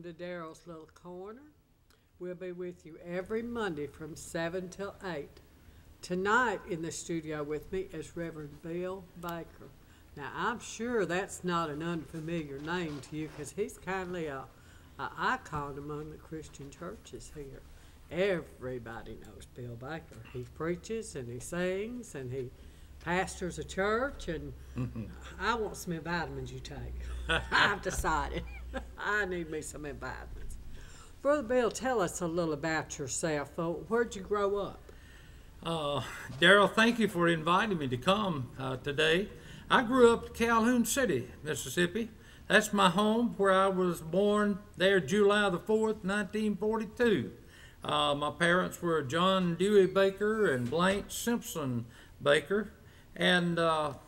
To Daryl's Little Corner. We'll be with you every Monday from 7 till 8. Tonight in the studio with me is Reverend Bill Baker. Now, I'm sure that's not an unfamiliar name to you because he's kindly a icon among the Christian churches here. Everybody knows Bill Baker. He preaches and he sings and he pastors a church, and I want some vitamins you take. I've decided I need me some vitamins. Brother Bill, tell us a little about yourself. Where'd you grow up? Daryl, thank you for inviting me to come today. I grew up in Calhoun City, Mississippi. That's my home, where I was born there July the 4th, 1942. My parents were John Dewey Baker and Blanche Simpson Baker. And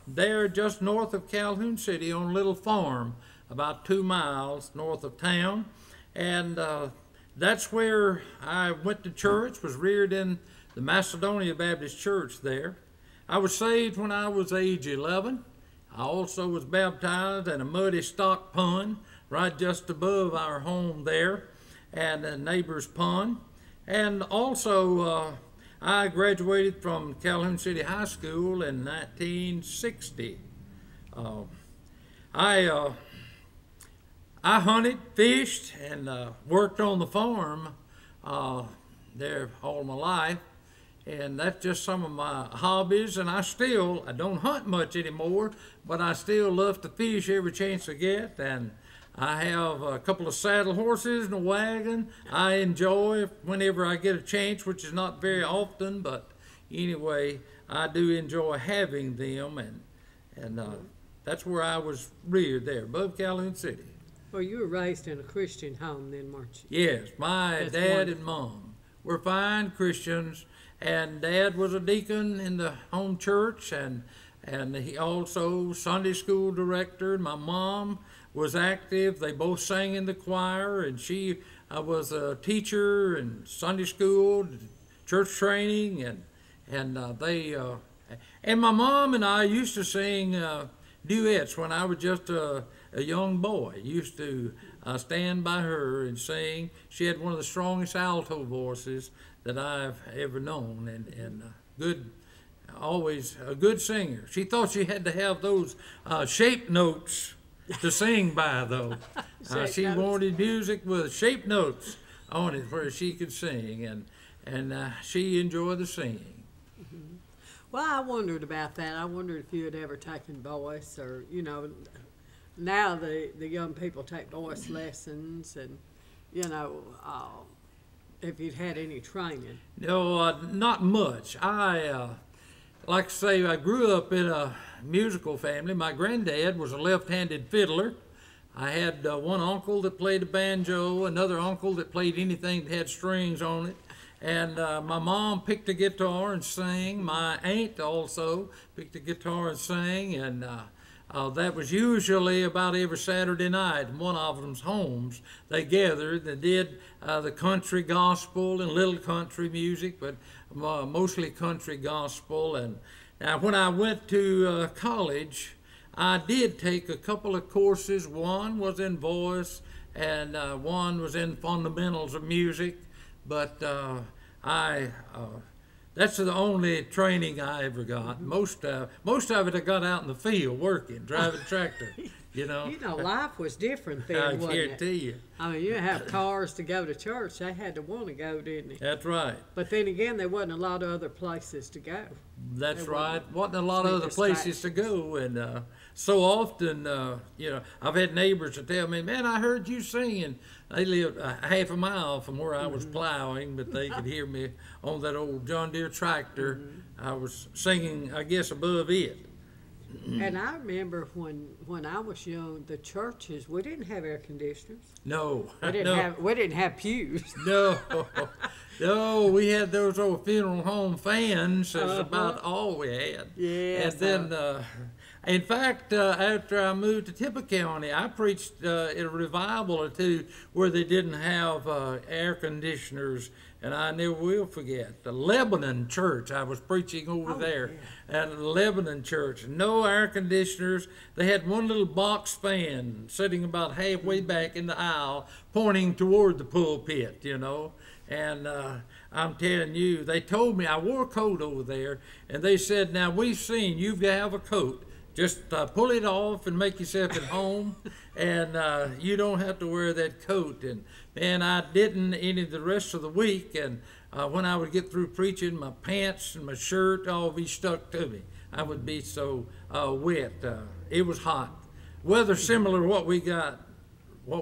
they're just north of Calhoun City on a little farm about 2 miles north of town. And that's where I went to church, was reared in the Macedonia Baptist Church there. I was saved when I was age 11. I also was baptized in a muddy stock pond right just above our home there, and a neighbor's pond. And also I graduated from Calhoun City High School in 1960. I hunted, fished, and worked on the farm there all my life. And that's just some of my hobbies. And I don't hunt much anymore, but I still love to fish every chance I get. And I have a couple of saddle horses and a wagon. I enjoy whenever I get a chance, which is not very often, but anyway, I do enjoy having them, and that's where I was reared there, above Calhoun City. Well, you were raised in a Christian home then, weren't you? Yes, my That's dad wonderful. and mom were fine Christians, and Dad was a deacon in the home church, and he also Sunday school director, and my mom was active. They both sang in the choir, and she was a teacher in Sunday school, church training, and my mom and I used to sing duets when I was just a young boy. Used to stand by her and sing. She had one of the strongest alto voices that I've ever known, and always a good singer. She thought she had to have those shape notes to sing by, though. She wanted music with shape notes on it where she could sing, and she enjoyed the singing. Well, I wondered about that. I wondered if you had ever taken voice, or, now the young people take voice lessons, and, if you'd had any training. No, not much. Like I say, I grew up in a musical family. My granddad was a left-handed fiddler. I had one uncle that played the banjo, another uncle that played anything that had strings on it. And my mom picked a guitar and sang. My aunt also picked a guitar and sang. And that was usually about every Saturday night in one of them's homes. They gathered and did the country gospel and little country music, but mostly country gospel. And now when I went to college, I did take a couple of courses. One was in voice, and one was in fundamentals of music. But that's the only training I ever got. Most of it I got out in the field working, driving tractor. Life was different then, I wasn't it? guarantee you. I mean, you have cars to go to church. They had to want to go, didn't they? That's right. But then again, there wasn't a lot of other places to go. That's There right. wasn't Wasn't a lot of other places to go, and so often, I've had neighbors that tell me, "Man, I heard you singing." They lived a half a mile from where I was plowing, but they could hear me on that old John Deere tractor. I was singing, I guess, above it. And I remember when I was young, the churches, we didn't have air conditioners. No, We didn't have pews. no, no. We had those old funeral home fans. That's about all we had. Yes. And then In fact, after I moved to Tippah County, I preached at a revival or two where they didn't have air conditioners, and I never will forget the Lebanon church. I was preaching over there at the Lebanon church. No air conditioners. They had one little box fan sitting about halfway back in the aisle, pointing toward the pulpit, you know. And I'm telling you, they told me I wore a coat over there, and they said, "Now we've seen you've got to have a coat. Just pull it off and make yourself at home, and you don't have to wear that coat." And I didn't any of the rest of the week. And when I would get through preaching, my pants and my shirt all be stuck to me. I would be so wet. It was hot. Weather similar to what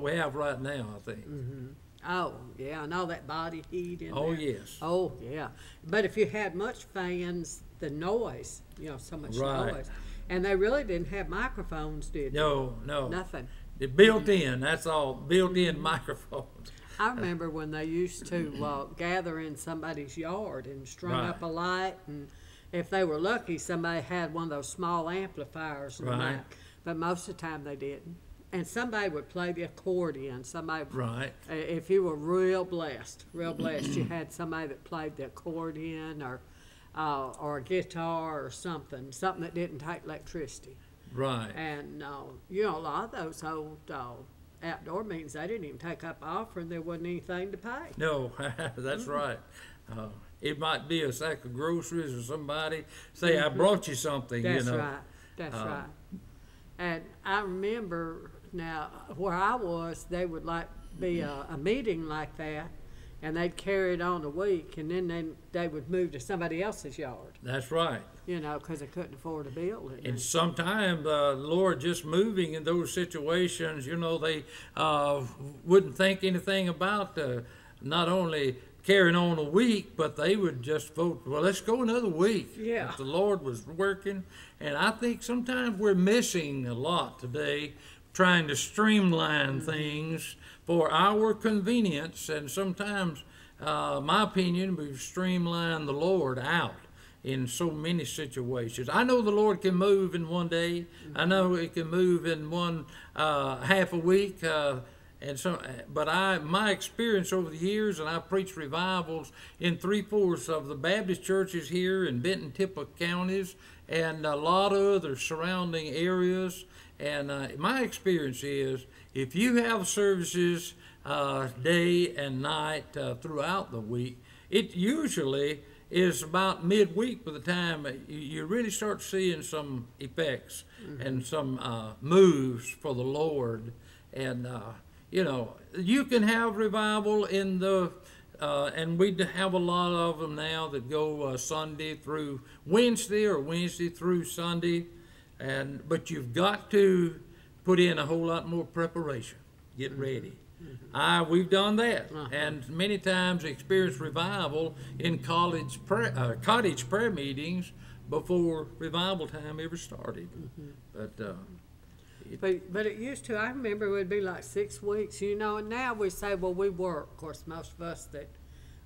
we have right now, I think. Mm-hmm. Oh, yeah, and all that body heat in Oh, there. yes. Oh, yeah. But if you had much fans, the noise, so much Right. noise. And they really didn't have microphones, did they? No. Nothing. They're built in, that's all, built-in microphones. I remember when they used to gather in somebody's yard and strung up a light, and if they were lucky, somebody had one of those small amplifiers in the Right. back. But most of the time they didn't. And somebody would play the accordion. Somebody, Right. if you were real blessed, you had somebody that played the accordion or a guitar or something that didn't take electricity. Right. And a lot of those old outdoor meetings, they didn't even take up offering. There wasn't anything to pay. No, that's right. It might be a sack of groceries or somebody say, "I brought you something," That's you know. right. That's right. And I remember now where I was, they would be a meeting like that, and they'd carry it on a week, and then they would move to somebody else's yard. That's right. Because they couldn't afford to build it. And sometimes the Lord just moving in those situations, they wouldn't think anything about not only carrying on a week, but they would just vote, "Well, let's go another week." Yeah. If the Lord was working. And I think sometimes we're missing a lot today, trying to streamline things for our convenience. And sometimes, my opinion, we've streamlined the Lord out in so many situations. I know the Lord can move in one day. I know it can move in one half a week. But my experience over the years, and I preached revivals in 3/4 of the Baptist churches here in Benton, Tippah counties, and a lot of other surrounding areas. And my experience is, if you have services day and night throughout the week, it usually is about midweek by the time you really start seeing some effects and some moves for the Lord. And you can have revival in and we have a lot of them now that go Sunday through Wednesday or Wednesday through Sunday, but you've got to put in a whole lot more preparation. Get ready. We've done that, and many times experienced revival in cottage prayer meetings before revival time ever started. But it used to, I remember it would be like 6 weeks, and now we say, well, we work. Of course, most of us that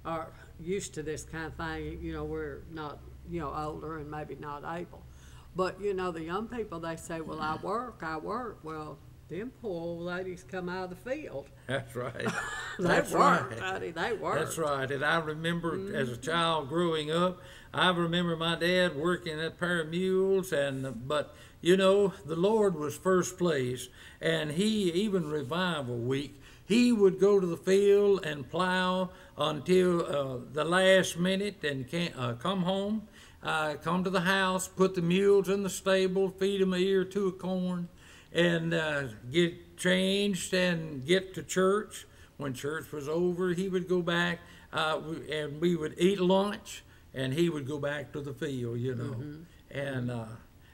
are used to this kind of thing, we're not, older and maybe not able. But, the young people, they say, well, I work. Well, them poor old ladies come out of the field. That's right. They work, honey, they work. That's right. And I remember as a child growing up, I remember my dad working that pair of mules, but the Lord was first place, and he, even revival week, he would go to the field and plow until the last minute and come home, come to the house, put the mules in the stable, feed them a ear or two of corn, and get changed and get to church. When church was over, he would go back, and we would eat lunch, and he would go back to the field, And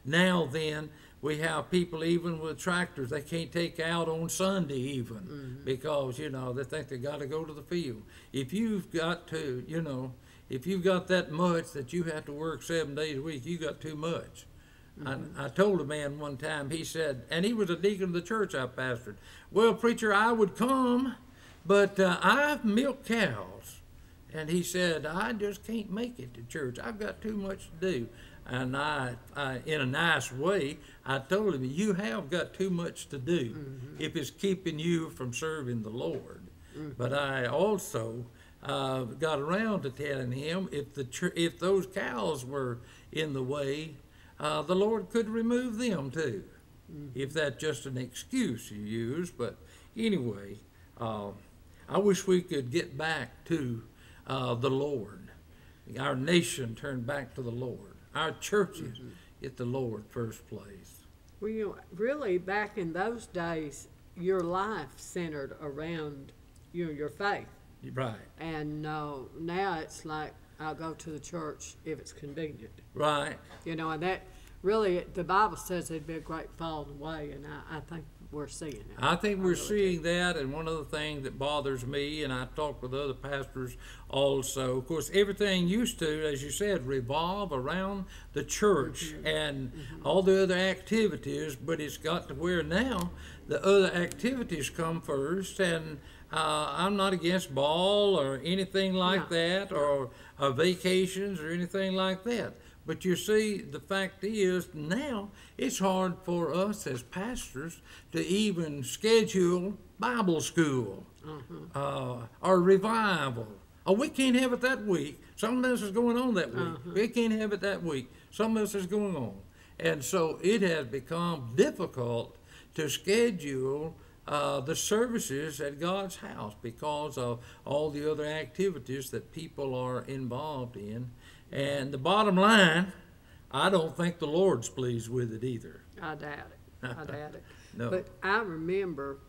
now then, we have people even with tractors they can't take out on Sunday even because, they think they got to go to the field. If you've got to, if you've got that much that you have to work 7 days a week, you got too much. I told a man one time, he said, and he was a deacon of the church I pastored, "Well, preacher, I would come, but I've milked cows." And he said, "I just can't make it to church. I've got too much to do." And I, in a nice way, I told him, you have got too much to do if it's keeping you from serving the Lord. But I also got around to telling him if those cows were in the way, the Lord could remove them too, if that's just an excuse you use. But anyway, I wish we could get back to the Lord. Our nation turn back to the Lord. Our churches get the Lord first place. Well, really, back in those days, your life centered around your faith. Right. And now it's like, I'll go to the church if it's convenient. Right. And that really, the Bible says there'd be a great falling away, and I think we're seeing it. I think we're seeing that, and one of the things that bothers me, and I talk with other pastors also, of course, everything used to, as you said, revolve around the church and all the other activities, but it's got to where now the other activities come first, and I'm not against ball or anything like that, or vacations or anything like that. But you see, the fact is, now it's hard for us as pastors to even schedule Bible school or revival. Oh, we can't have it that week. Something else is going on that week. We can't have it that week. Something else is going on. And so it has become difficult to schedule the services at God's house because of all the other activities that people are involved in. And the bottom line, I don't think the Lord's pleased with it either. I doubt it. No. But I remember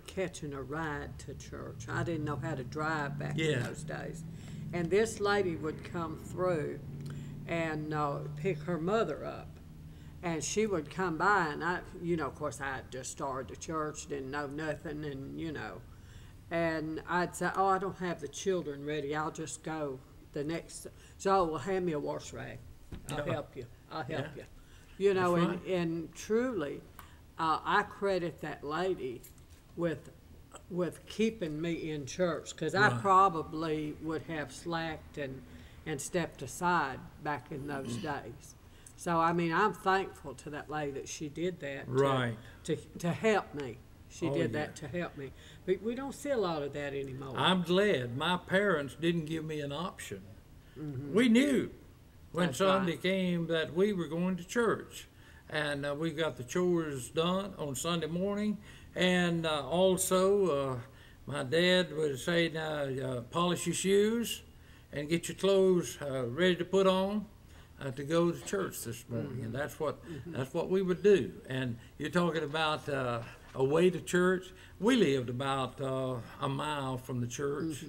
catching a ride to church. I didn't know how to drive back in those days. And this lady would come through and pick her mother up. And she would come by, and of course, I had just started the church, didn't know nothing, and I'd say, I don't have the children ready. I'll just go the next. So, well, hand me a wash rag. I'll help you. And truly, I credit that lady with keeping me in church, because I probably would have slacked and stepped aside back in those days. So, I'm thankful to that lady that she did that to help me. She did that to help me. But we don't see a lot of that anymore. I'm glad my parents didn't give me an option. We knew when Sunday came that we were going to church. And we got the chores done on Sunday morning. And also, my dad would say, polish your shoes and get your clothes ready to put on. To go to church this morning, and that's what we would do. And you're talking about a way to church. We lived about a mile from the church,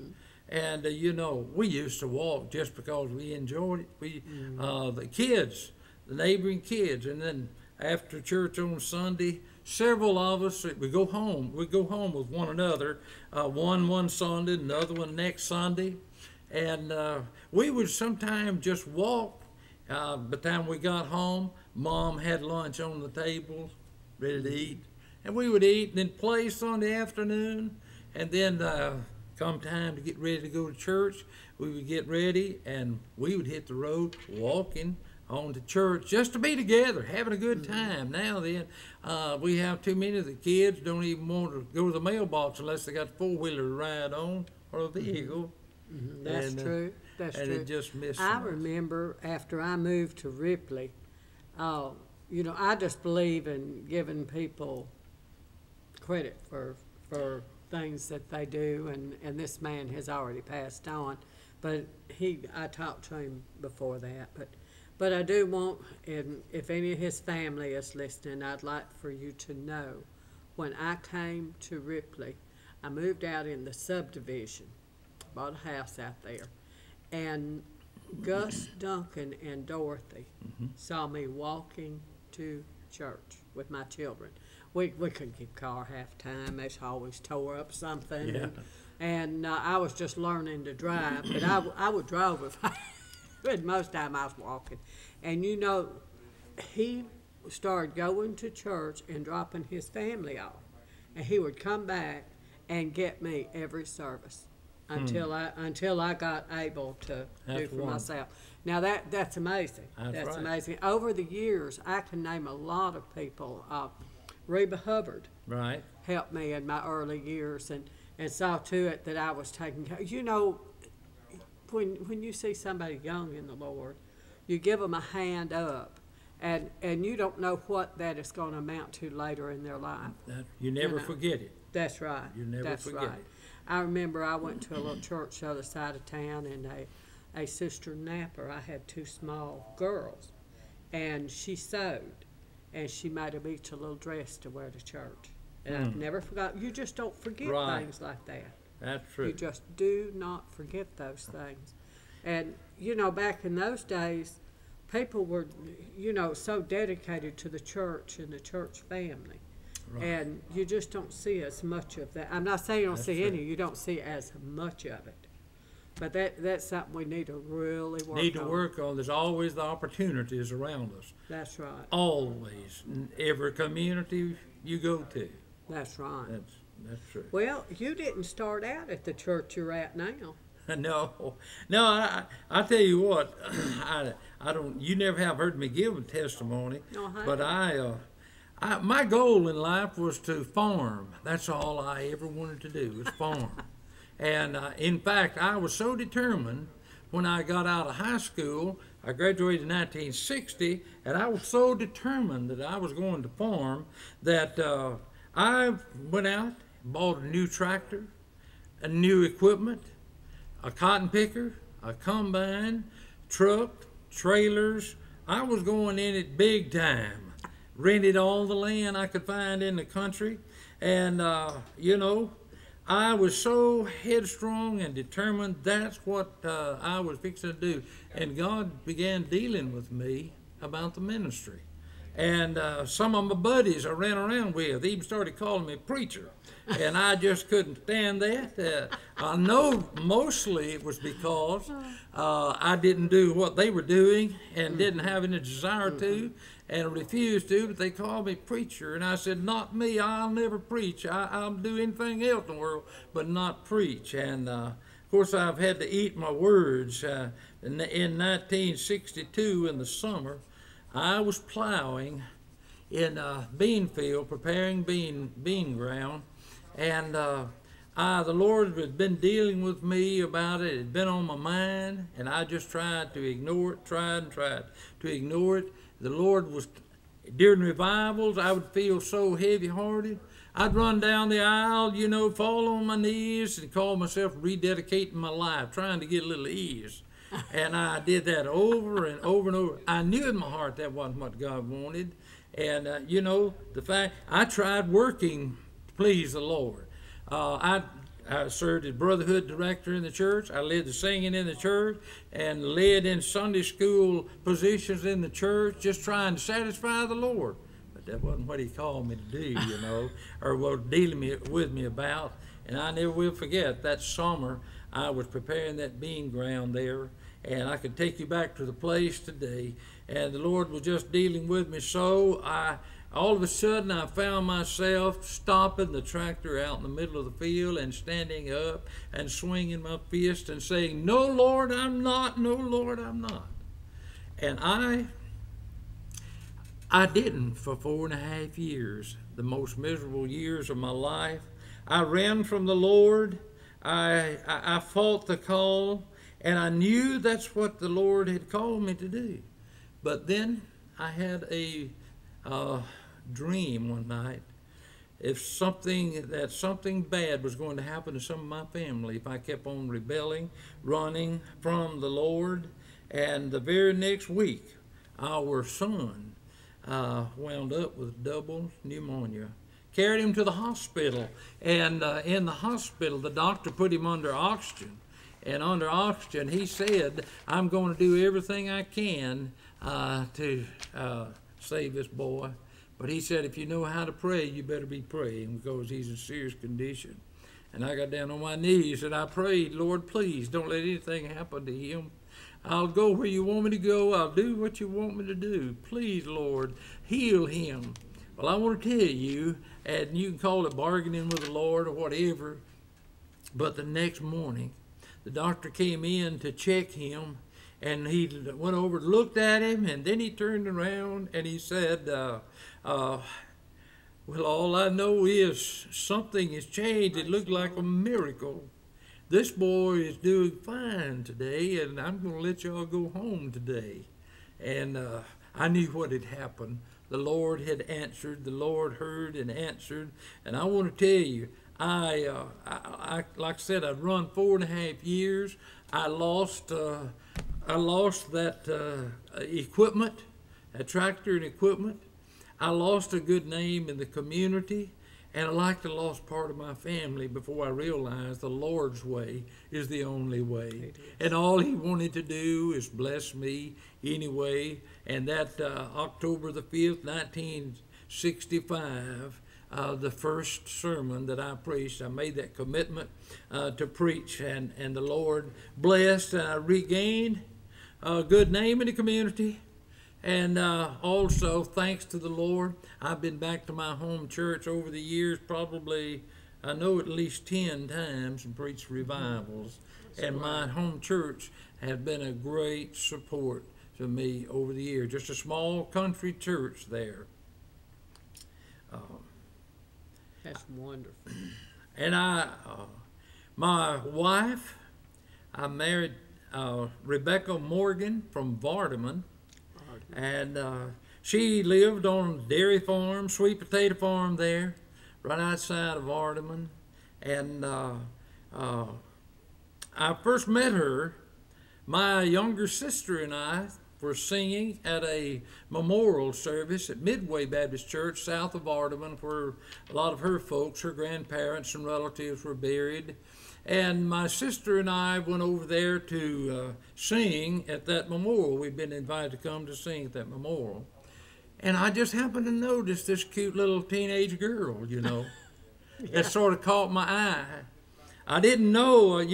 and we used to walk just because we enjoyed it. The neighboring kids, and then after church on Sunday, several of us would go home. We'd go home with one another. One Sunday, another one next Sunday, and we would sometimes just walk. By the time we got home, Mom had lunch on the table, ready to eat. And we would eat and then play Sunday afternoon. And then come time to get ready to go to church, we would get ready and we would hit the road walking on to church just to be together, having a good time. Now then, we have too many of the kids don't even want to go to the mailbox unless they got a four-wheeler to ride on or a vehicle. That's true. That's true. It just missed I remember after I moved to Ripley, I just believe in giving people credit for things that they do, and this man has already passed on, but I talked to him before that, but I do want, and if any of his family is listening, I'd like for you to know, when I came to Ripley, I moved out in the subdivision, bought a house out there. And Gus, Duncan, and Dorothy saw me walking to church with my children. We couldn't keep car half time. They always tore up something. Yeah. And I was just learning to drive, but I would drive but most of the time I was walking. And he started going to church and dropping his family off. And he would come back and get me every service. until I got able to do for myself. Now that's amazing. That's right. amazing. Over the years, I can name a lot of people. Reba Hubbard Right. helped me in my early years and saw to it that I was taken care. You know, when you see somebody young in the Lord, you give them a hand up, and you don't know what that is going to amount to later in their life. You never forget it. That's right. You never forget it. I remember I went to a little church the other side of town, and a sister Napper, I had 2 small girls, and she sewed, and she made them each a little dress to wear to church. And I've never forgot. You just don't forget things like that. That's true. You just do not forget those things. And, you know, back in those days, people were, you know, so dedicated to the church and the church family. Right. And you just don't see as much of that. I'm not saying you don't see any. You don't see as much of it. But that's something we need to really work on. There's always the opportunities around us. That's right. Always. In every community you go to. That's right. That's true. Well, you didn't start out at the church you're at now. No. I tell you what, I don't. You never have heard me give a testimony. No, but my goal in life was to farm. That's all I ever wanted to do was farm. And in fact, I was so determined when I got out of high school. I graduated in 1960, and I was so determined that I was going to farm that I went out, bought a new tractor, a new equipment, a cotton picker, a combine, truck, trailers. I was going in it big time. Rented all the land I could find in the country. And, you know, I was so headstrong and determined that's what I was fixing to do. And God began dealing with me about the ministry. And some of my buddies I ran around with even started calling me preacher. And I just couldn't stand that. I know mostly it was because I didn't do what they were doing and didn't have any desire to and refused to, but they called me preacher. And I said, not me, I'll never preach. I'll do anything else in the world, but not preach. And of course, I've had to eat my words. In 1962 in the summer, I was plowing in a bean field, preparing bean ground, and the Lord had been dealing with me about it. It had been on my mind, and I just tried to ignore it, tried to ignore it. The Lord was, during revivals, I would feel so heavy-hearted. I'd run down the aisle, you know, fall on my knees and call myself rededicating my life, trying to get a little ease. And I did that over and over and over. I knew in my heart that wasn't what God wanted. And, you know, the fact, I tried working to please the Lord. I served as brotherhood director in the church. I led the singing in the church and led in Sunday school positions in the church, just trying to satisfy the Lord. But that wasn't what he called me to do, you know, or was dealing with me about. And I never will forget that summer I was preparing that bean ground there, and I could take you back to the place today. And the Lord was just dealing with me, so all of a sudden I found myself stopping the tractor out in the middle of the field and standing up and swinging my fist and saying, "No, Lord, I'm not. No, Lord, I'm not." And I didn't for 4.5 years, the most miserable years of my life. I ran from the Lord. I fought the call, and I knew that's what the Lord had called me to do. But then I had a dream one night that something bad was going to happen to some of my family if I kept on rebelling, running from the Lord. And the very next week, our son wound up with double pneumonia. Carried him to the hospital, and in the hospital, the doctor put him under oxygen. And under oxygen, he said, "I'm going to do everything I can to save this boy." But he said, "If you know how to pray, you better be praying because he's in serious condition." And I got down on my knees and I prayed, "Lord, please don't let anything happen to him. I'll go where you want me to go. I'll do what you want me to do. Please, Lord, heal him." Well, I want to tell you, and you can call it bargaining with the Lord or whatever, but the next morning the doctor came in to check him, and he went over, looked at him, and then he turned around and he said, well, all I know is something has changed. It looked like a miracle. This boy is doing fine today, and I'm going to let y'all go home today. And I knew what had happened. The Lord had answered. The Lord heard and answered. And I want to tell you, I like I said, I've run 4.5 years. I lost that equipment, a tractor and equipment. I lost a good name in the community, and I like to lost part of my family before I realized the Lord's way is the only way. And all he wanted to do is bless me anyway. And that October the 5th, 1965, the first sermon that I preached, I made that commitment to preach, and the Lord blessed, and I regained a good name in the community. And also, thanks to the Lord, I've been back to my home church over the years, probably, I know at least 10 times, and preached revivals. And my home church has been a great support to me over the years. Just a small country church there. That's wonderful. And my wife, I married Rebecca Morgan from Vardaman. And she lived on a dairy farm, sweet potato farm there, right outside of Vardaman. And I first met her, my younger sister and I were singing at a memorial service at Midway Baptist Church south of Vardaman, where a lot of her folks, her grandparents and relatives were buried. And my sister and I went over there to sing at that memorial. We'd been invited to come to sing at that memorial. And I just happened to notice this cute little teenage girl, you know. That sort of caught my eye. I didn't know, I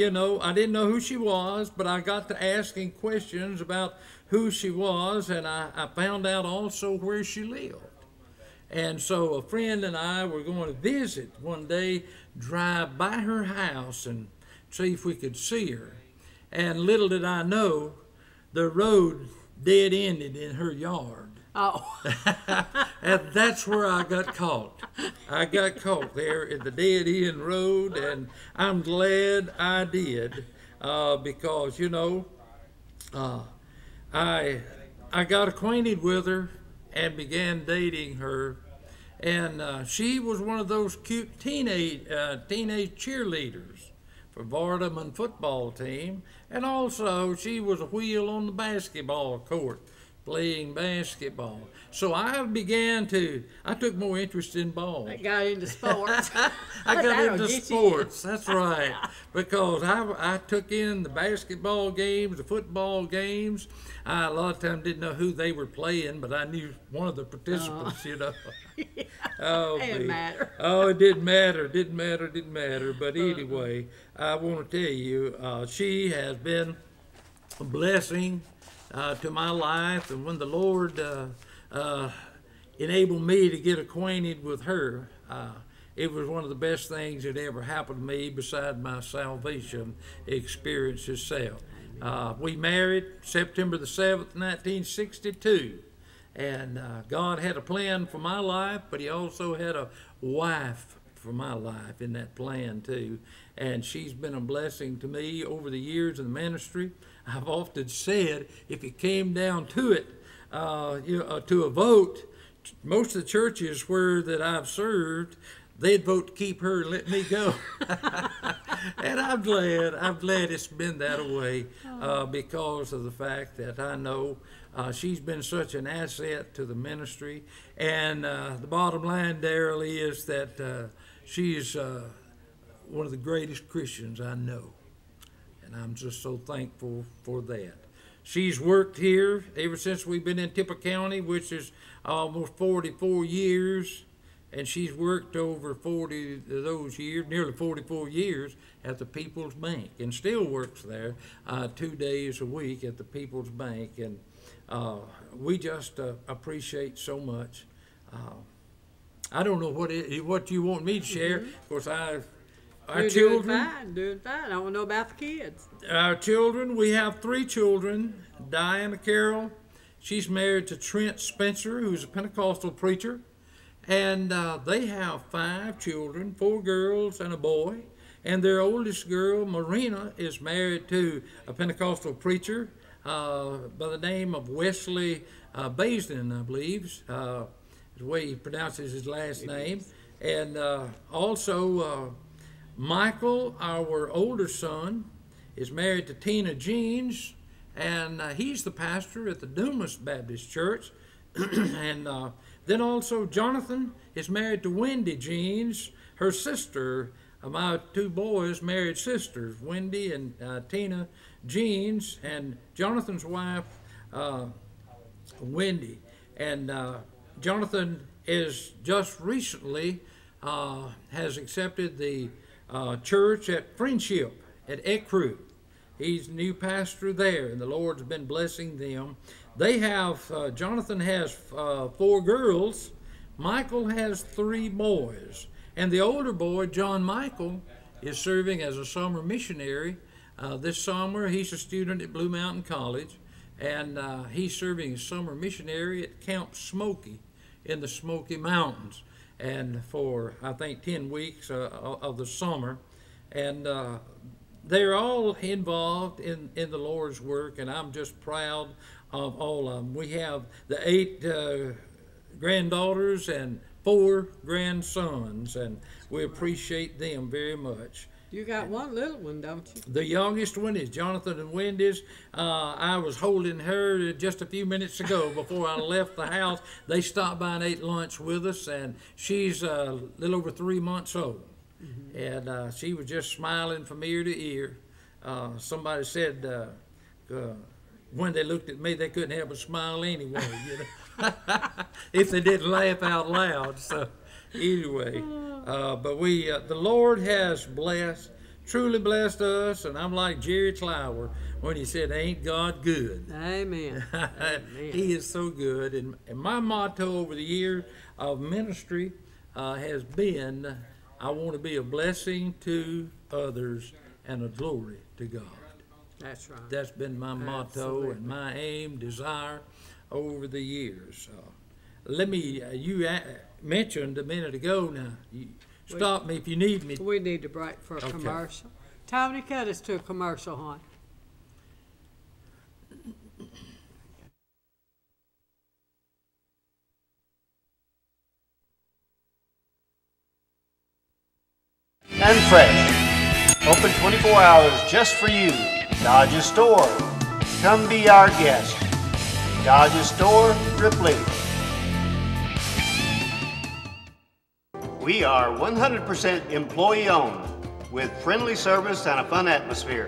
didn't know who she was, but I got to asking questions about who she was, and I found out also where she lived. And so a friend and I were going to visit one day, drive by her house and see if we could see her. And little did I know, the road dead-ended in her yard. Oh. And that's where I got caught. I got caught there at the dead-end road, and I'm glad I did, because, I got acquainted with her and began dating her, and she was one of those cute teenage cheerleaders for Vardaman football team, and also she was a wheel on the basketball court playing basketball. So I took more interest in ball. I got into sports. I got into sports, that's right, because I took in the basketball games, the football games. I a lot of times didn't know who they were playing, but I knew one of the participants, Yeah. Oh, It didn't matter. Oh, it didn't matter. But anyway, I want to tell you, she has been a blessing to my life, and when the Lord enabled me to get acquainted with her, it was one of the best things that ever happened to me beside my salvation experience itself. We married September the 7th, 1962, and God had a plan for my life, but he also had a wife for my life in that plan too. And she's been a blessing to me over the years in the ministry. I've often said, if it came down to it, to a vote, most of the churches where that I've served, they'd vote to keep her and let me go. And I'm glad it's been that way, because of the fact that I know she's been such an asset to the ministry. And the bottom line, Daryl, is that she's one of the greatest Christians I know. And I'm just so thankful for that. She's worked here ever since we've been in Tippah County, which is almost 44 years. And she's worked over 40 of those years, nearly 44 years, at the People's Bank, and still works there 2 days a week at the People's Bank. And we just appreciate so much. I don't know what you want me to share. Of course, Our You're children, doing fine. I don't know about the kids. our children, we have 3 children. Diana Carroll, she's married to Trent Spencer, who's a Pentecostal preacher. And they have 5 children, 4 girls and a boy. And their oldest girl, Marina, is married to a Pentecostal preacher by the name of Wesley Baisden, I believe, is the way he pronounces his last name. And also, Michael, our older son, is married to Tina Jeans, and he's the pastor at the Dumas Baptist Church. And then also Jonathan is married to Wendy Jeans, her sister. My 2 boys married sisters, Wendy and Tina Jeans, and Jonathan's wife, Wendy. And Jonathan is just recently has accepted the church at Friendship at Ecru. He's the new pastor there, and the Lord's been blessing them. They have, Jonathan has 4 girls. Michael has 3 boys. And the older boy, John Michael, is serving as a summer missionary. This summer, he's a student at Blue Mountain College, and he's serving as summer missionary at Camp Smoky in the Smoky Mountains, and for, I think, 10 weeks of the summer. And they're all involved in the Lord's work, and I'm just proud of all of them. We have the 8 granddaughters and 4 grandsons, and we appreciate them very much. You got one little one, don't you? The youngest one is Jonathan and Wendy's. I was holding her just a few minutes ago before I left the house. They stopped by and ate lunch with us, and she's a little over 3 months old. Mm-hmm. And she was just smiling from ear to ear. Somebody said when they looked at me, they couldn't help but smile anyway, you know, if they didn't laugh out loud. So anyway, but the Lord has truly blessed us, and I'm like Jerry Clower when he said, "Ain't God good?" Amen. Amen. He is so good. And my motto over the years of ministry has been, I want to be a blessing to others and a glory to God. That's right. That's been my motto. Absolutely. And my aim, desire over the years. Let me, you mentioned a minute ago now, you stop me if you need me. We need to break for a commercial. Tony, cut us to a commercial, hon. And fresh. Open 24 hours just for you. Dodge's Store. Come be our guest. Dodge's Store, Ripley. We are 100% employee owned with friendly service and a fun atmosphere.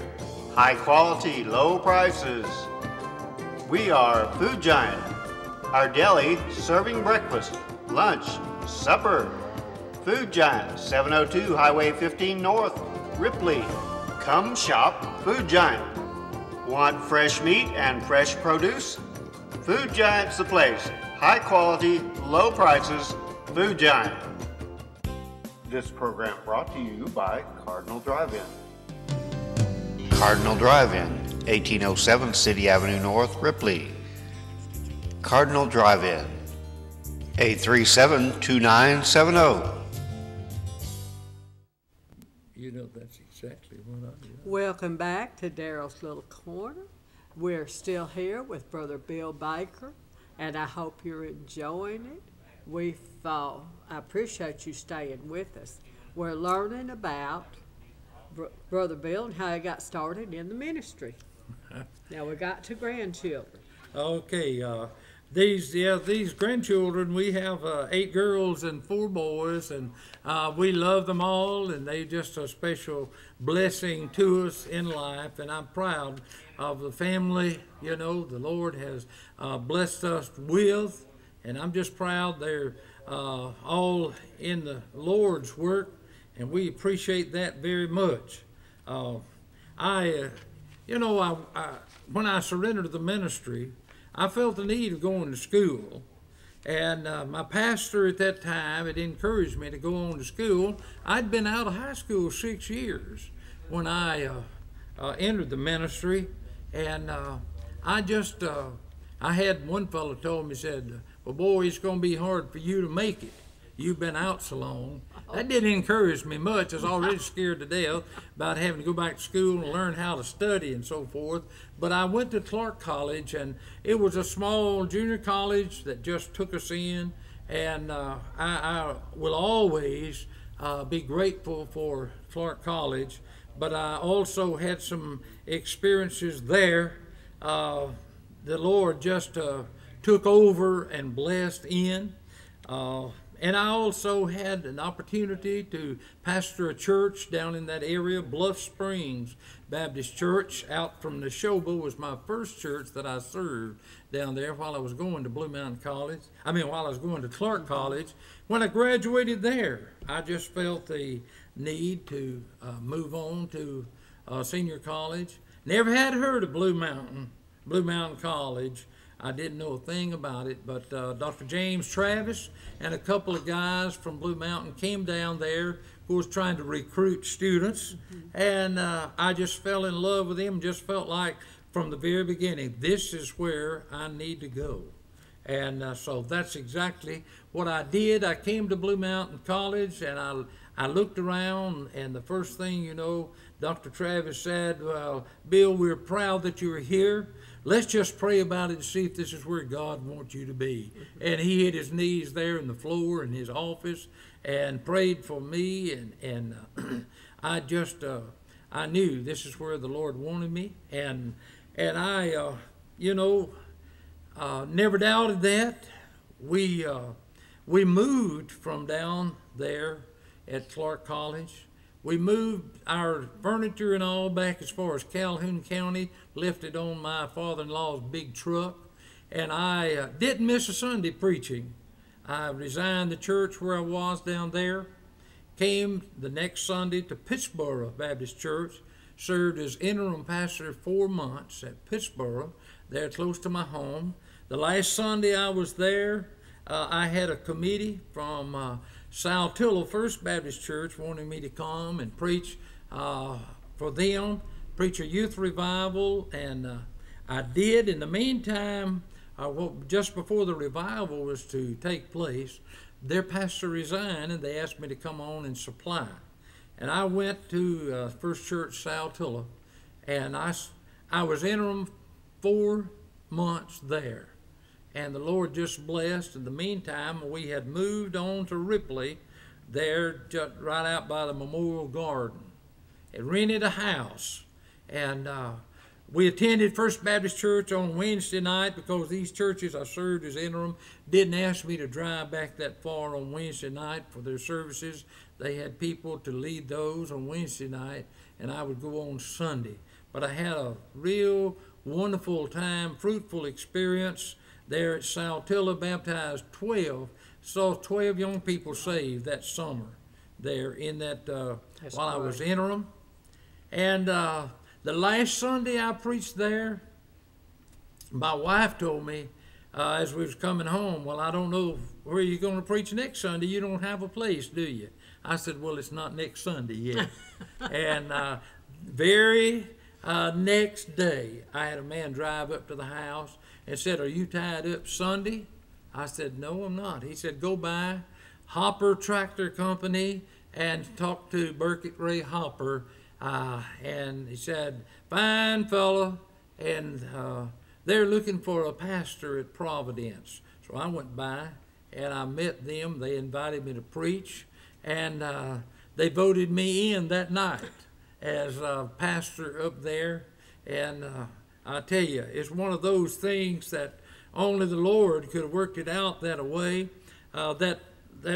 High quality, low prices. We are Food Giant. Our deli serving breakfast, lunch, supper. Food Giant, 702 Highway 15 North, Ripley. Come shop Food Giant. Want fresh meat and fresh produce? Food Giant's the place. High quality, low prices, Food Giant. This program brought to you by Cardinal Drive-In. Cardinal Drive-In, 1807 City Avenue North, Ripley. Cardinal Drive-In, 837-2970. You know, that's exactly what I do. Welcome back to Daryl's Little Corner. We're still here with Brother Bill Baker, and I hope you're enjoying it. I appreciate you staying with us. We're learning about Brother Bill and how he got started in the ministry. Now we got to grandchildren. Okay, these grandchildren, we have 8 girls and 4 boys, and we love them all, and they're just a special blessing to us in life, and I'm proud of the family, you know, the Lord has blessed us with, and I'm just proud they're all in the Lord's work, and we appreciate that very much. When I surrendered to the ministry, I felt the need of going to school, And my pastor at that time had encouraged me to go on to school. I'd been out of high school 6 years when I entered the ministry, and I had one fellow told me, said, well, boy, it's going to be hard for you to make it. You've been out so long. That didn't encourage me much. I was already scared to death about having to go back to school and learn how to study and so forth. But I went to Clark College, and it was a small junior college that just took us in. And I will always be grateful for Clark College. But I also had some experiences there. The Lord just took over and blessed in. And I also had an opportunity to pastor a church down in that area. Bluff Springs Baptist Church out from Neshoba was my first church that I served down there while I was going to while I was going to Clark College. When I graduated there, I just felt the need to move on to senior college. Never had heard of Blue Mountain College. I didn't know a thing about it, but Dr. James Travis and a couple of guys from Blue Mountain came down there who was trying to recruit students, and I just fell in love with them, just felt like from the very beginning, this is where I need to go. And so that's exactly what I did. I came to Blue Mountain College, and I looked around, and the first thing you know, Dr. Travis said, well, Bill, we're proud that you're here. Let's just pray about it and see if this is where God wants you to be. And he hit his knees there in the floor in his office and prayed for me. And I knew this is where the Lord wanted me. And I, never doubted that. We moved from down there at Clark College. We moved our furniture and all back as far as Calhoun County, left it on my father-in-law's big truck, and I didn't miss a Sunday preaching. I resigned the church where I was down there, came the next Sunday to Pittsburgh Baptist Church, served as interim pastor 4 months at Pittsburgh, there close to my home. The last Sunday I was there, I had a committee from Saltillo First Baptist Church wanted me to come and preach for them, preach a youth revival, and I did. In the meantime, just before the revival was to take place, their pastor resigned, and they asked me to come on and supply. And I went to First Church Saltillo, and I was interim 4 months there. And the Lord just blessed. In the meantime, we had moved on to Ripley, there just right out by the Memorial Garden, and rented a house. And we attended First Baptist Church on Wednesday night because these churches I served as interim didn't ask me to drive back that far on Wednesday night for their services. They had people to lead those on Wednesday night, and I would go on Sunday. But I had a real wonderful time, fruitful experience there at Saltillo, baptized 12, saw 12 young people saved that summer there in that, while I was interim. And the last Sunday I preached there, my wife told me as we was coming home, well, I don't know where you're going to preach next Sunday. You don't have a place, do you? I said, well, it's not next Sunday yet. And very next day, I had a man drive up to the house and said, are you tied up Sunday? I said, no, I'm not. He said, go by Hopper Tractor Company and talk to Burkett Ray Hopper. And he said, fine fella, and they're looking for a pastor at Providence. So I went by and I met them. They invited me to preach, and they voted me in that night as a pastor up there. And I tell you, it's one of those things that only the Lord could have worked it out that way. That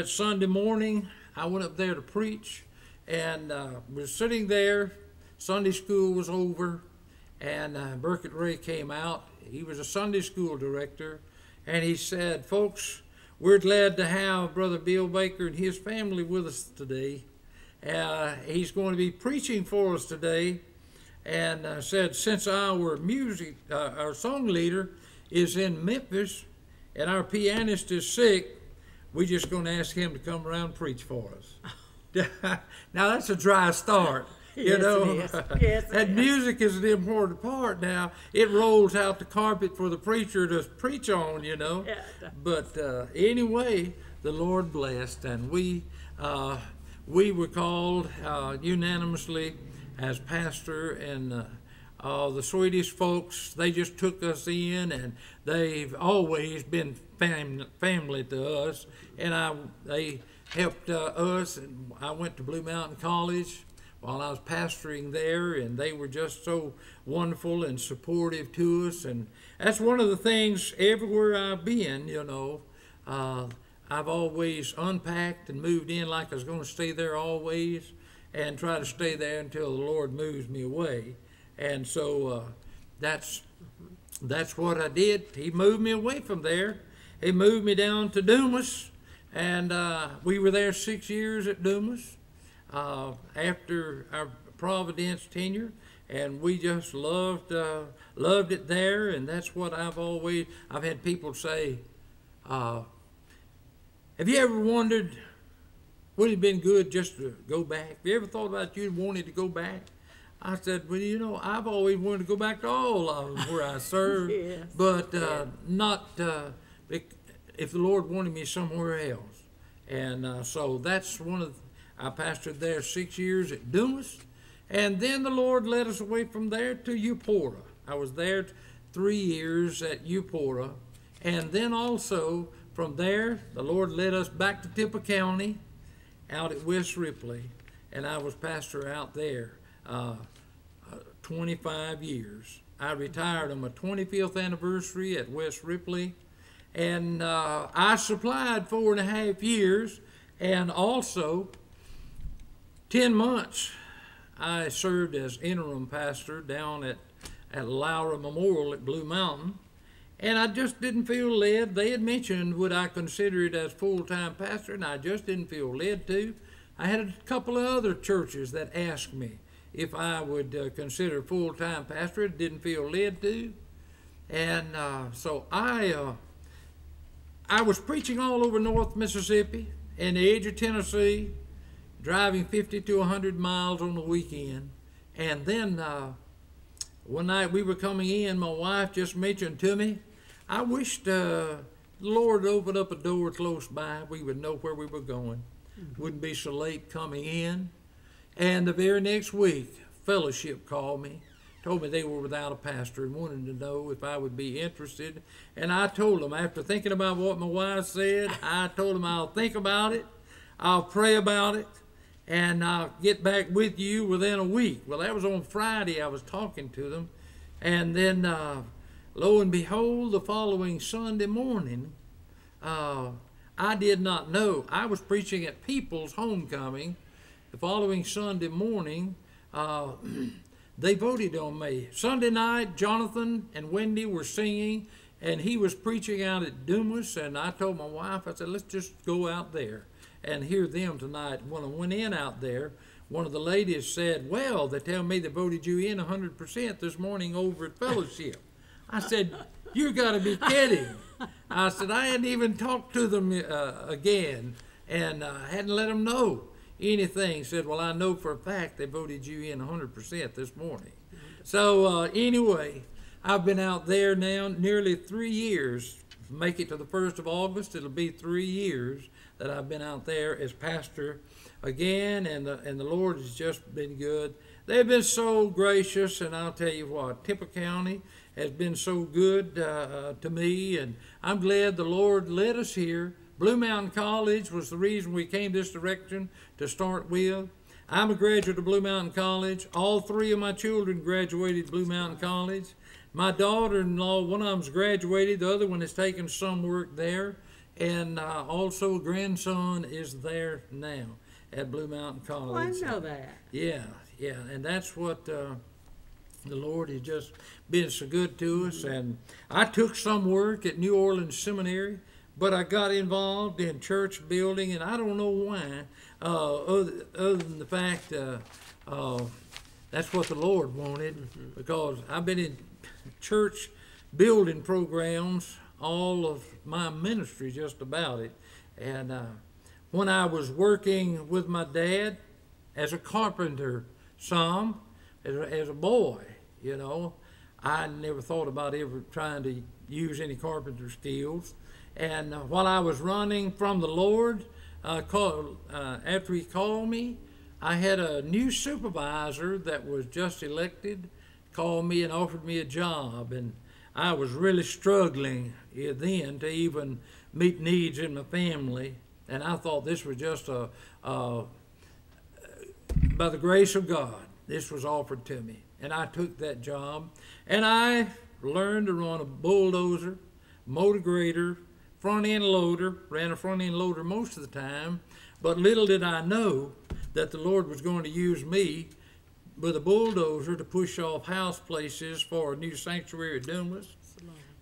Sunday morning, I went up there to preach, and was sitting there. Sunday school was over, and Burkett Ray came out. He was a Sunday school director, and he said, folks, we're glad to have Brother Bill Baker and his family with us today. He's going to be preaching for us today. And said, since our song leader is in Memphis, and our pianist is sick, we're just going to ask him to come around and preach for us. Now that's a dry start. You Yes, know, it is. Yes, it and is. music is an important part now. It rolls out the carpet for the preacher to preach on, you know. Yeah. But anyway, the Lord blessed, and we were called unanimously as pastor, and the Swedish folks, they just took us in, and they've always been family to us, and they helped us, and I went to Blue Mountain College while I was pastoring there, and they were just so wonderful and supportive to us. And that's one of the things everywhere I've been, you know, I've always unpacked and moved in like I was going to stay there always, and try to stay there until the Lord moves me away. And so that's what I did. He moved me away from there. He moved me down to Dumas, and we were there 6 years at Dumas. After our Providence tenure, and we just loved it there, and that's what I've had people say, have you ever wondered, would it have been good just to go back? Have you ever thought about you wanted to go back? I said, well, you know, I've always wanted to go back to all of them where I served, Yes. but not if the Lord wanted me somewhere else. And so that's I pastored there 6 years at Dumas, and then the Lord led us away from there to Eupora. I was there 3 years at Eupora, and then also from there, the Lord led us back to Tippah County, out at West Ripley, and I was pastor out there 25 years. I retired on my 25th anniversary at West Ripley, and I supplied 4.5 years, and also 10 months, I served as interim pastor down at Laura Memorial at Blue Mountain, and I just didn't feel led. They had mentioned would I consider it as full-time pastor, and I just didn't feel led to. I had a couple of other churches that asked me if I would consider full-time pastor. It didn't feel led to, and so I was preaching all over North Mississippi and the edge of Tennessee, driving 50 to 100 miles on the weekend. And then one night we were coming in, my wife just mentioned to me, I wished the Lord would open up a door close by. We would know where we were going. Wouldn't be so late coming in. And the very next week, Fellowship called me, told me they were without a pastor and wanted to know if I would be interested. And I told them, after thinking about what my wife said, I told them I'll think about it, I'll pray about it, and I'll get back with you within a week. Well, that was on Friday. I was talking to them. And then, lo and behold, the following Sunday morning, I did not know. I was preaching at People's Homecoming. The following Sunday morning, they voted on me. Sunday night, Jonathan and Wendy were singing, and he was preaching out at Dumas, and I told my wife, I said, let's just go out there and hear them tonight. When I went in out there, one of the ladies said, well, they tell me they voted you in 100% this morning over at Fellowship. I said, you got to be kidding. I said, I hadn't even talked to them again, and I hadn't let them know anything. Said, well, I know for a fact they voted you in 100% this morning. So anyway, I've been out there now nearly 3 years. Make it to the 1st of August, it'll be 3 years that I've been out there as pastor again, and the Lord has just been good. They've been so gracious, and I'll tell you what, Tippah County has been so good to me, and I'm glad the Lord led us here. Blue Mountain College was the reason we came this direction to start with. I'm a graduate of Blue Mountain College. All 3 of my children graduated Blue Mountain College. My daughter-in-law, one of them's graduated, the other one has taken some work there, and also grandson is there now at Blue Mountain College. Oh, I know that. Yeah, and that's what the Lord has just been so good to us. And I took some work at New Orleans Seminary, but I got involved in church building, and I don't know why, other than the fact that's what the Lord wanted, because I've been in church building programs all of my ministry just about it. And when I was working with my dad as a carpenter, as a boy, you know, I never thought about ever trying to use any carpenter skills. And while I was running from the Lord, after he called me, I had a new supervisor that was just elected call me and offered me a job, and I was really struggling then to even meet needs in my family, and I thought this was just by the grace of God, this was offered to me, and I took that job, and I learned to run a bulldozer, motor grader, front end loader, ran a front end loader most of the time, but little did I know that the Lord was going to use me with a bulldozer to push off house places for a new sanctuary at Dunless,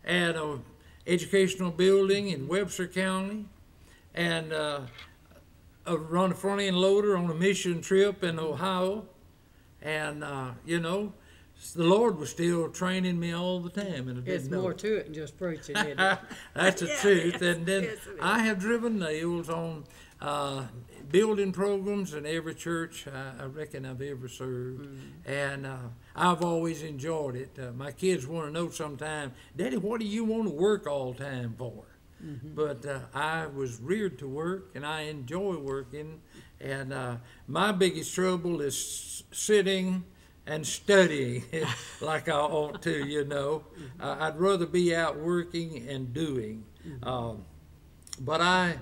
and an educational building in Webster County, and run a front end loader on a mission trip in Ohio. And, you know, the Lord was still training me all the time. And It's more to it than just preaching, isn't it? That's the truth. And then yes, I have driven nails on building programs in every church I reckon I've ever served. And I've always enjoyed it. My kids want to know sometime, Daddy, what do you want to work all the time for? But I was reared to work, and I enjoy working. And my biggest trouble is sitting and studying like I ought to, you know. I'd rather be out working and doing. But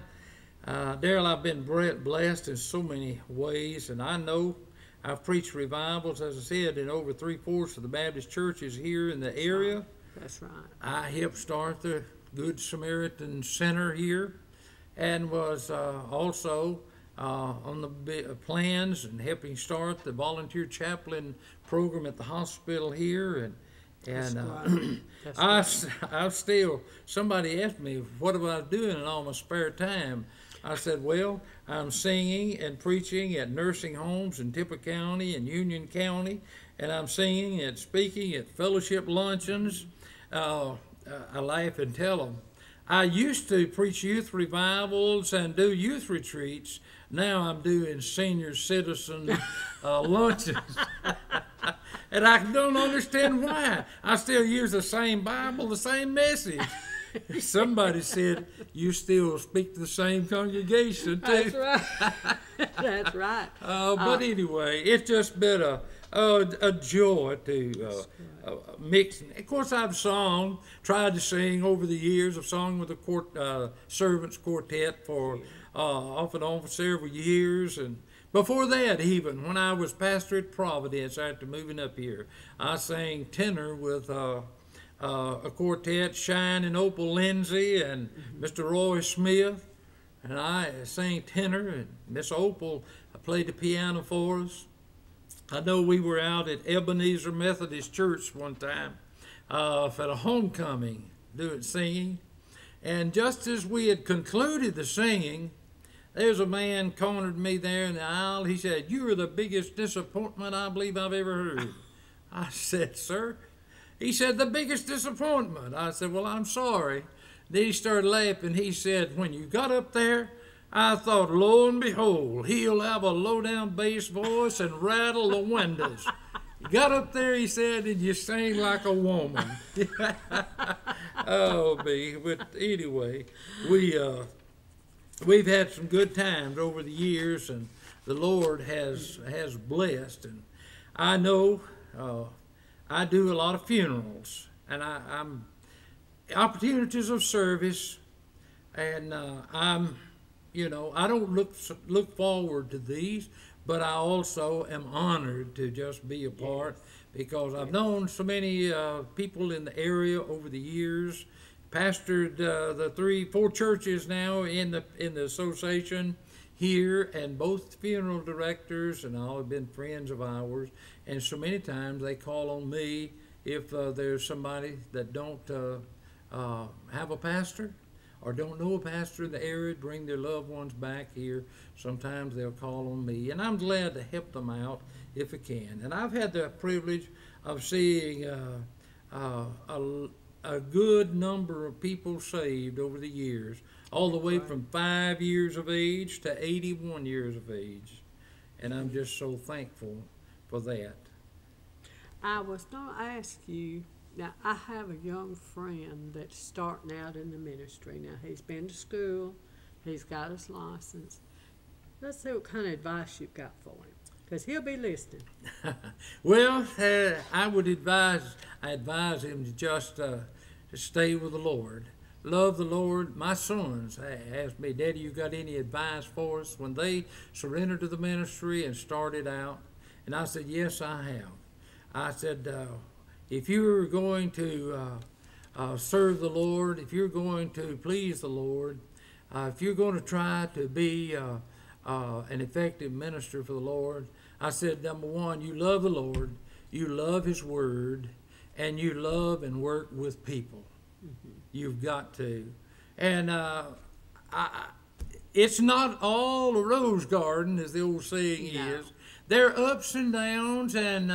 Daryl, I've been blessed in so many ways, and I know I've preached revivals, as I said, in over 3/4 of the Baptist churches here in the area. That's right. I helped start the Good Samaritan Center here, and was also on the plans and helping start the volunteer chaplain program at the hospital here. And I've still, somebody asked me, what am I doing in all my spare time? I said, well, I'm singing and preaching at nursing homes in Tippah County and Union County, and I'm singing and speaking at fellowship luncheons. I laugh and tell them, I used to preach youth revivals and do youth retreats. Now I'm doing senior citizen luncheons. And I don't understand why. I still use the same Bible, the same message. Somebody said, you still speak to the same congregation, too. That's right. That's right. But anyway, it's just been a joy to mix. Of course, I've tried to sing over the years. I've sung with the Servants Quartet for off and on for several years. And before that, even when I was pastor at Providence after moving up here, I sang tenor with a quartet, Shine and Opal Lindsay and Mr. Roy Smith, and I sang tenor, and Miss Opal played the piano for us. I know we were out at Ebenezer Methodist Church one time for a homecoming doing singing, and just as we had concluded the singing, there's a man cornered me there in the aisle. He said, "You are the biggest disappointment I believe I've ever heard." I said, "Sir?" He said, "The biggest disappointment." I said, "Well, I'm sorry." Then he started laughing. He said, "When you got up there, I thought, lo and behold, he'll have a low-down bass voice and rattle the windows." You got up there, he said, and you sang like a woman. Oh, me. But anyway, we've had some good times over the years, and the Lord has blessed. And I know I do a lot of funerals, and I'm opportunities of service, and I don't look forward to these, but I also am honored to just be a part, because I've known so many people in the area over the years, pastored the 3-4 churches now in the association here, and both funeral directors and all have been friends of ours, and so many times they call on me if there's somebody that don't have a pastor or don't know a pastor in the area, bring their loved ones back here. Sometimes they'll call on me, and I'm glad to help them out if I can. And I've had the privilege of seeing a good number of people saved over the years, all the way Right. from 5 years of age to 81 years of age. And I'm just so thankful for that. I was going to ask you, now I have a young friend that's starting out in the ministry. Now he's been to school, he's got his license. Let's see what kind of advice you've got for him, because he'll be listening. Well, I advise him to just to stay with the Lord. Love the Lord. My sons asked me, Daddy, you got any advice for us when they surrendered to the ministry and started out? And I said, yes, I have. I said, if you're going to serve the Lord, if you're going to please the Lord, if you're going to try to be an effective minister for the Lord, I said, number one, you love the Lord, you love His Word, and you love and work with people. Mm-hmm. You've got to. And it's not all a rose garden, as the old saying is. There are ups and downs, and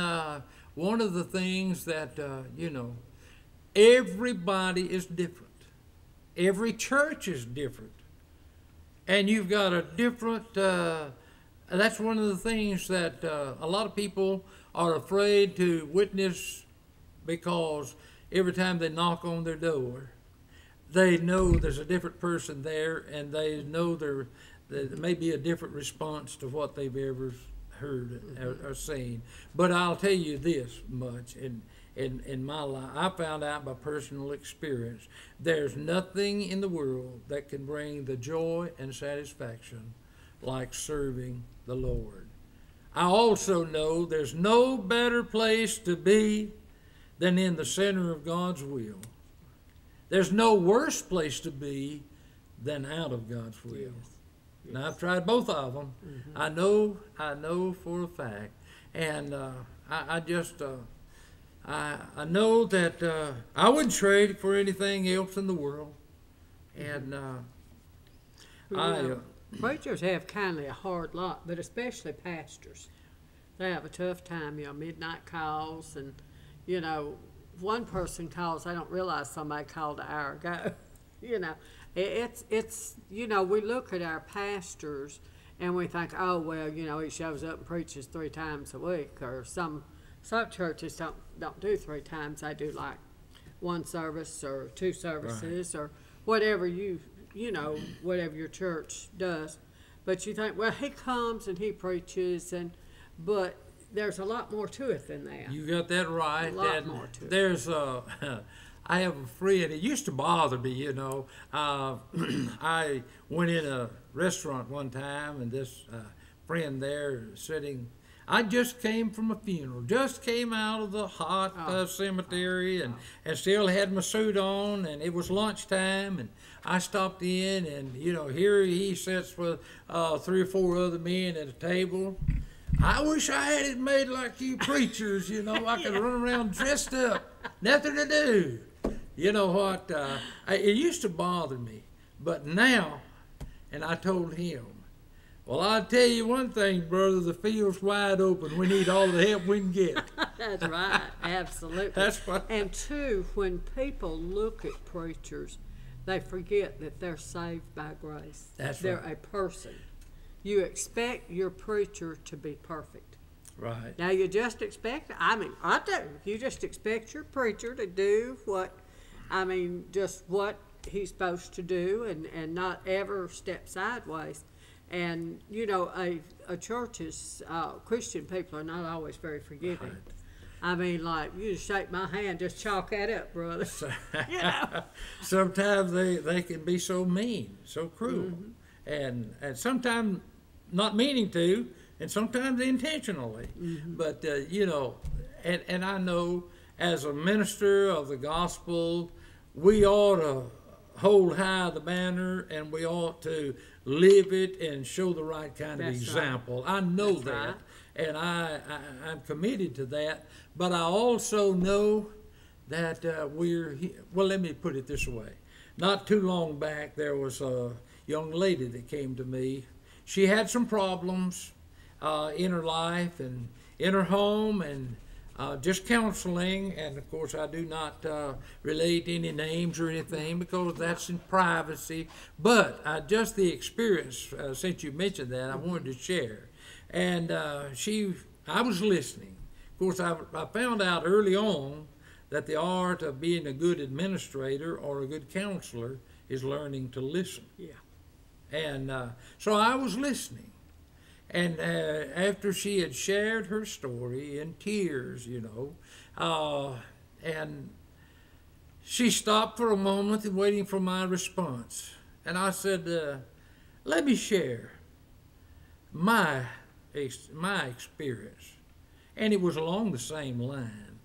one of the things that, everybody is different. Every church is different. And you've got a different, that's one of the things that a lot of people are afraid to witness, because every time they knock on their door, they know there's a different person there, and they know there may be a different response to what they've ever heard or seen. But I'll tell you this much, in my life, I found out by personal experience, there's nothing in the world that can bring the joy and satisfaction like serving the Lord. I also know there's no better place to be than in the center of God's will. There's no worse place to be than out of God's will. Yes. Yes. Now, I've tried both of them. Mm-hmm. I know for a fact. And I know that I wouldn't trade it for anything else in the world. And preachers have kind of a hard lot, but especially pastors. They have a tough time, midnight calls, and, one person calls, they don't realize somebody called an hour ago. It's we look at our pastors and we think, oh, well, he shows up and preaches 3 times a week, or some churches don't do 3 times. They do like 1 service or 2 services, right, or whatever whatever your church does. But you think, well, he comes and he preaches, but there's a lot more to it than that. You got that right. A lot more to it. There's I have a friend. It used to bother me, I went in a restaurant one time, and this friend there sitting. I just came from a funeral, just came out of the hot cemetery, and still had my suit on, and it was lunchtime, and I stopped in, and, here he sits with 3 or 4 other men at a table. I wish I had it made like you preachers, I could run around dressed up, nothing to do. You know what, it used to bother me, but now, and I told him, well, I'll tell you one thing, brother, the field's wide open. We need all the help we can get. That's right, absolutely. That's right. And 2, when people look at preachers, they forget that they're saved by grace. That's they're right. a person. You expect your preacher to be perfect. Right. Now, you just expect, I do. You just expect your preacher to do just what he's supposed to do, and not ever step sideways. And, a church's Christian people are not always very forgiving. Right. You just shake my hand, just chalk that up, brother. Sometimes they can be so mean, so cruel. Mm-hmm. And sometimes not meaning to, and sometimes intentionally. Mm-hmm. But, and I know as a minister of the gospel, we ought to hold high the banner, and we ought to live it and show the right kind of example. Right. I know That's that, right. And I'm committed to that. But I also know that let me put it this way. Not too long back, there was a young lady that came to me. She had some problems in her life and in her home, and just counseling, and of course I do not relate any names or anything because that's in privacy, but just the experience, since you mentioned that, I wanted to share. And I was listening. Of course, I found out early on that the art of being a good administrator or a good counselor is learning to listen. Yeah. And so I was listening. And after she had shared her story in tears, and she stopped for a moment and waiting for my response. And I said, let me share my experience. And it was along the same line.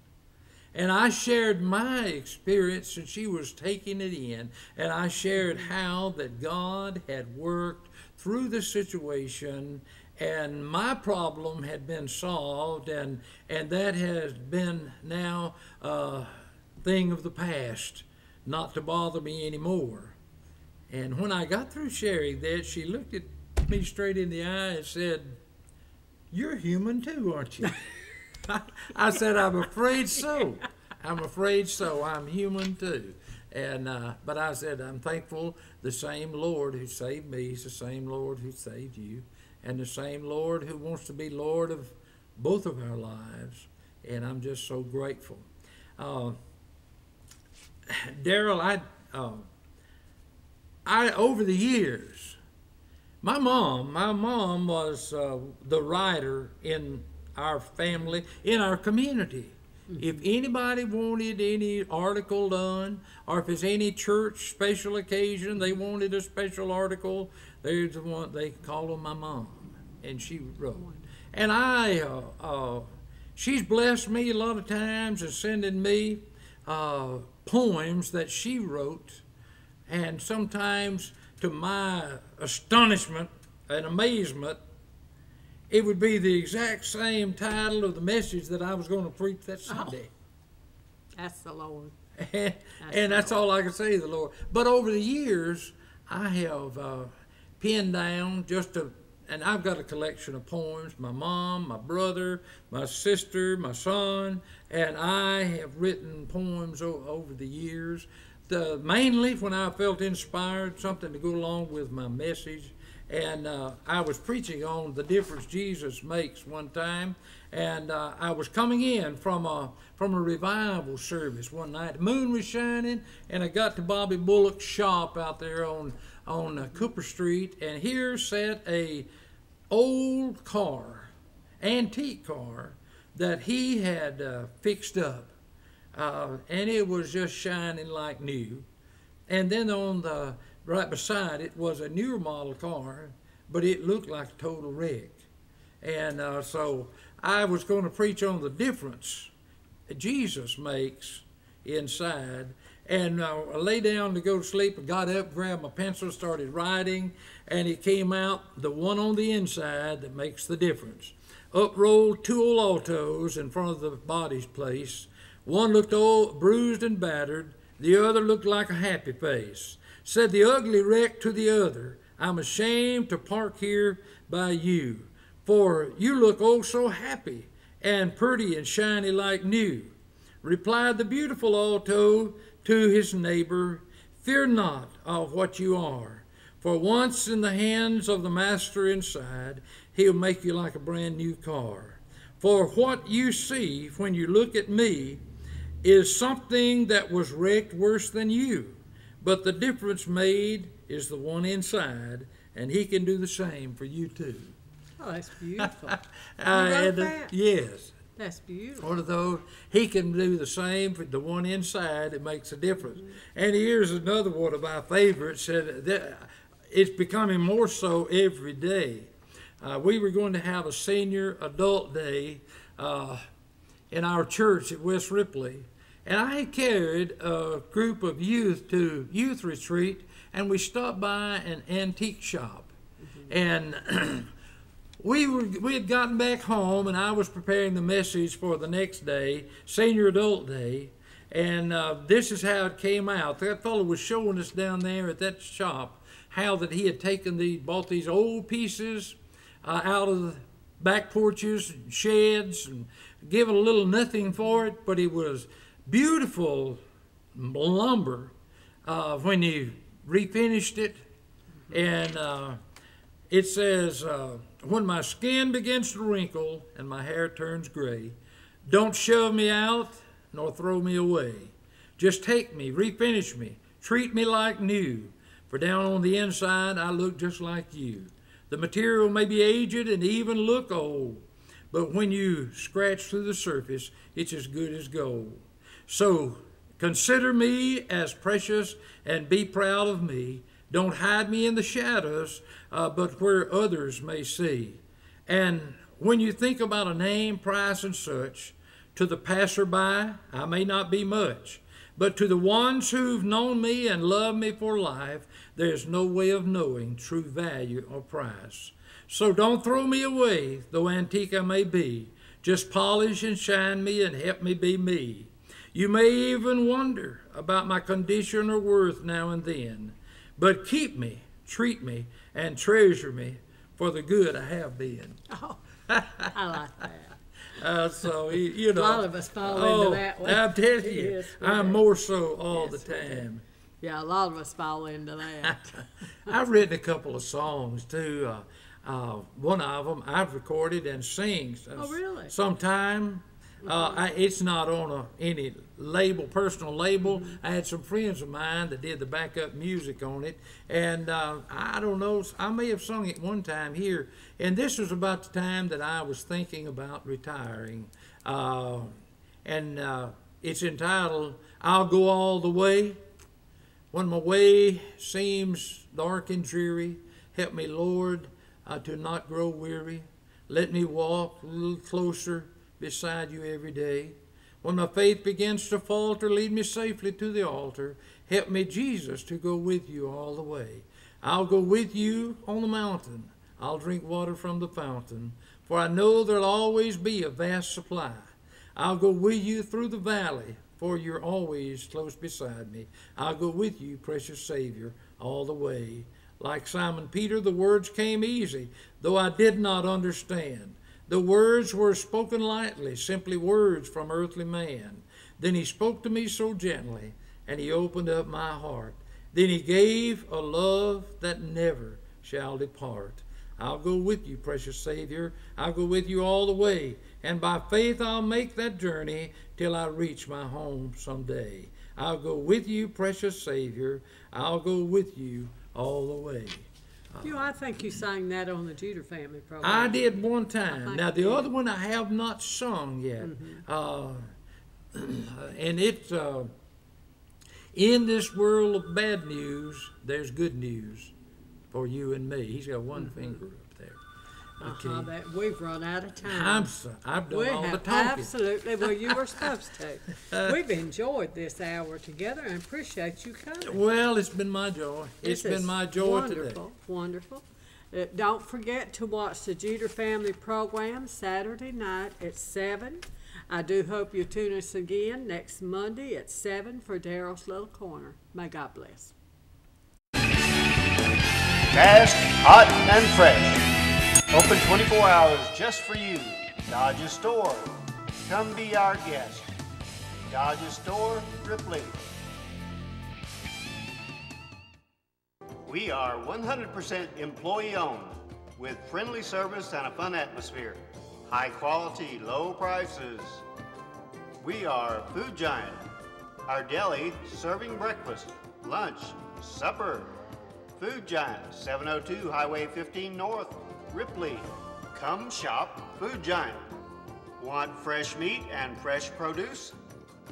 And I shared my experience, and she was taking it in. And I shared how that God had worked through the situation, and my problem had been solved, and that has been now a thing of the past, not to bother me anymore. And when I got through sharing that, she looked at me straight in the eye and said, "You're human too, aren't you?" I said, "I'm afraid so. I'm afraid so. I'm human too." And but I said, "I'm thankful the same Lord who saved me is the same Lord who saved you, and the same Lord who wants to be Lord of both of our lives." And I'm just so grateful. Daryl, I over the years, my mom was the writer in our family, in our community. If anybody wanted any article done, or if there's any church special occasion, they wanted a special article, there's the one, they called on my mom, and she wrote. And she's blessed me a lot of times in sending me poems that she wrote, and sometimes to my astonishment and amazement, it would be the exact same title of the message that I was going to preach that Sunday. Oh, that's the Lord. And that's all I can say to the Lord. But over the years, I have penned down and I've got a collection of poems. My mom, my brother, my sister, my son, and I have written poems over the years. Mainly when I felt inspired, something to go along with my message. And I was preaching on the difference Jesus makes one time, and I was coming in from a revival service one night. The moon was shining, and I got to Bobby Bullock's shop out there on Cooper Street, and here sat a old car, antique car, that he had fixed up, and it was just shining like new. And then right beside it was a newer model car, but it looked like a total wreck. And so I was going to preach on the difference that Jesus makes inside. And I lay down to go to sleep. I got up, grabbed my pencil, started writing, and it came out, the one on the inside that makes the difference. Up rolled two old autos in front of the body's place. One looked old, bruised and battered. The other looked like a happy face. Said the ugly wreck to the other, "I'm ashamed to park here by you, for you look oh so happy and pretty and shiny like new." Replied the beautiful auto to his neighbor, "Fear not of what you are, for once in the hands of the master inside, he'll make you like a brand new car. For what you see when you look at me is something that was wrecked worse than you. But the difference made is the one inside, and he can do the same for you too." Oh, that's beautiful. You wrote that? Yes. That's beautiful. One of those, he can do the same for the one inside. It makes a difference. Mm-hmm. And here's another one of my favorites. That it's becoming more so every day. We were going to have a senior adult day in our church at West Ripley. And I had carried a group of youth to youth retreat, and we stopped by an antique shop. Mm-hmm. And we had gotten back home, and I was preparing the message for the next day, senior adult day, and this is how it came out. That fellow was showing us down there at that shop how that he had bought these old pieces out of back porches and sheds and given a little nothing for it, but it was beautiful lumber when you refinished it. And it says, when my skin begins to wrinkle and my hair turns gray, don't shove me out nor throw me away. Just take me, refinish me, treat me like new, for down on the inside I look just like you. The material may be aged and even look old, but when you scratch through the surface, it's as good as gold. So consider me as precious and be proud of me. Don't hide me in the shadows, but where others may see. And when you think about a name, price, and such, to the passerby, I may not be much, but to the ones who've known me and loved me for life, there's no way of knowing true value or price. So don't throw me away, though antique I may be. Just polish and shine me and help me be me. You may even wonder about my condition or worth now and then, but keep me, treat me, and treasure me for the good I have been. Oh, I like that. So, you know. A lot of us fall into that one. I'm telling you, Yes, I'm more so all Yes, the time. Yeah, a lot of us fall into that. I've written a couple of songs too. One of them I've recorded and sing. Oh, really? Sometime. It's not on any label, personal label. Mm-hmm. I had some friends of mine that did the backup music on it, and I don't know, I may have sung it one time here, and this was about the time that I was thinking about retiring, and it's entitled, I'll Go All the Way. When my way seems dark and dreary, help me, Lord, to not grow weary. Let me walk a little closer beside you every day. When my faith begins to falter, lead me safely to the altar. Help me, Jesus, to go with you all the way. I'll go with you on the mountain. I'll drink water from the fountain, for I know there'll always be a vast supply. I'll go with you through the valley, for you're always close beside me. I'll go with you, precious Savior, all the way. Like Simon Peter, the words came easy, though I did not understand. The words were spoken lightly, simply words from earthly man. Then he spoke to me so gently, and he opened up my heart. Then he gave a love that never shall depart. I'll go with you, precious Savior. I'll go with you all the way, and by faith I'll make that journey till I reach my home someday. I'll go with you, precious Savior. I'll go with you all the way. I think you sang that on the Jeter Family program. I did one time. Now, the you other one I have not sung yet. And it's, in this world of bad news, there's good news for you and me. He's got one finger up there. Okay. That we've run out of time. I've done all the talking. Absolutely. Well, you were supposed to. We've enjoyed this hour together and appreciate you coming. Well, it's been my joy. It's been my joy today. Wonderful, wonderful. Don't forget to watch the Jeter Family program Saturday night at 7. I do hope you tune us again next Monday at 7 for Daryl's Little Corner. May God bless. Fast, hot, and fresh. Open 24 hours just for you. Dodge's Store. Come be our guest. Dodge's Store, Ripley. We are 100% employee owned with friendly service and a fun atmosphere. High quality, low prices. We are Food Giant. Our deli serving breakfast, lunch, supper. Food Giant, 702 Highway 15 North, Ripley. Come shop Food Giant. Want fresh meat and fresh produce?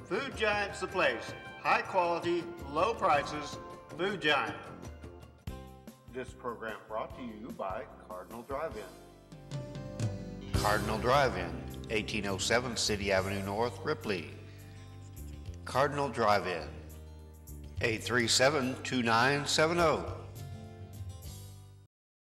Food Giant's the place. High quality, low prices, Food Giant. This program brought to you by Cardinal Drive-In. Cardinal Drive-In, 1807 City Avenue North, Ripley. Cardinal Drive-In, 837-2970.